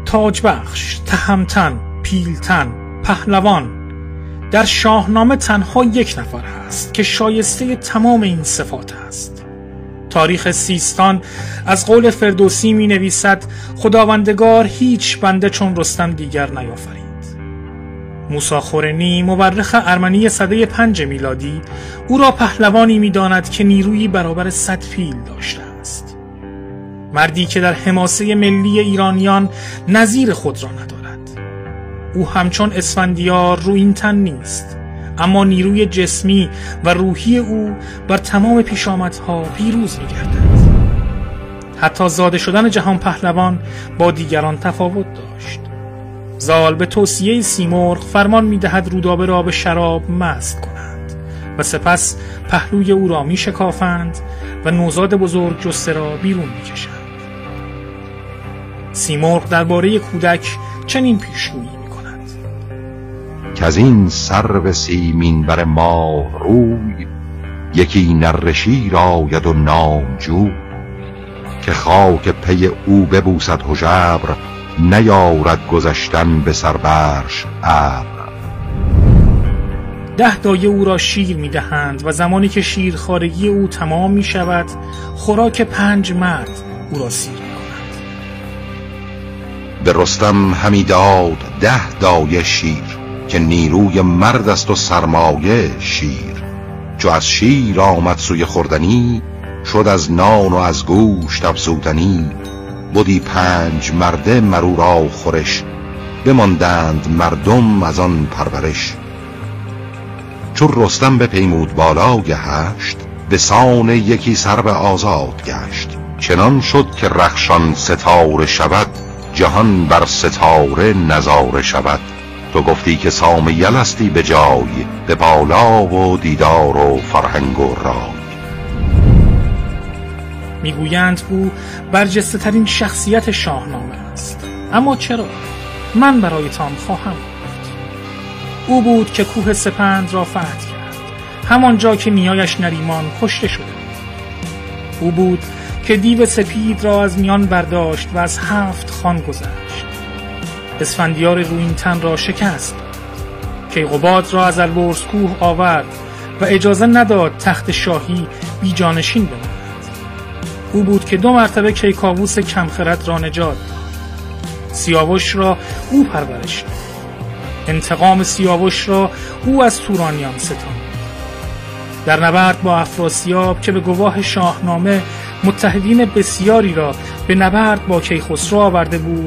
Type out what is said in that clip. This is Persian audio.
تاجبخش، تهمتن، پیلتن، پهلوان، در شاهنامه تنها یک نفر هست که شایسته تمام این صفات است. تاریخ سیستان از قول فردوسی می نویسد خداوندگار هیچ بنده چون رستم دیگر نیافرید. موسی خورنی مورخ ارمنی سده 5 میلادی او را پهلوانی می داند که نیرویی برابر 100 پیل داشته است. مردی که در حماسه ملی ایرانیان نظیر خود را ندارد. او همچون اسفندیار رویینتن نیست، اما نیروی جسمی و روحی او بر تمام پیشامدها پیروز می‌گردد. حتی زاده شدن جهان پهلوان با دیگران تفاوت داشت. زال به توصیه سیمرغ فرمان می‌دهد رودابه را به شراب مست کنند و سپس پهلوی او را می‌شکافند و نوزاد بزرگ جسته را بیرون می‌کشند. سیمرغ درباره کودک چنین پیشگویی می‌کند: که از این سرو سیمین بر ماه روی، یکی نره شیر آید و نامجوی. که خاک پی او ببوسد هژبر، نیارد گذشتن به سر برش ابر. 10 دایه او را شیر می‌دهند و زمانی که شیرخوارگی او تمام می‌شود، خوراک 5 مرد او را سیر می‌کنند. به رستم همی داد 10 دایه شیر، که نیروی مرد است و سرمایه شیر. چو از شیر آمد سوی خوردنی، شد از نان و از گوشت افزودنی. بودی 5 مرده مرو را خورش، بماندند مردم از آن پرورش. چون رستم بپیمود بالای 8، به سان یکی سرو آزاد گشت. چنان شد که رخشان ستاره شود، جهان بر ستاره نظاره شود. تو گفتی که سام یلستی به جای، به بالا و دیدار و فرهنگ و رای. میگویند او برجسته ترین شخصیت شاهنامه است. اما چرا؟ من برایتان خواهم گفت. او بود که کوه سپند را فتح کرد، همانجا که نیایش نریمان کشته شده بود. او بود که دیو سپید را از میان برداشت و از 7 خان گذشت. اسفندیار رویینتن را شکست داد. کیقباد را از البرز کوه آورد و اجازه نداد تخت شاهی بی جانشین بماند. او بود که 2 مرتبه کیکاووس کمخرد را نجات داد. سیاوش را او پرورش داد. انتقام سیاوش را او از تورانیان ستاند. در نبرد با افراسیاب که به گواه شاهنامه متحدین بسیاری را به نبرد با کیخسرو آورده بود،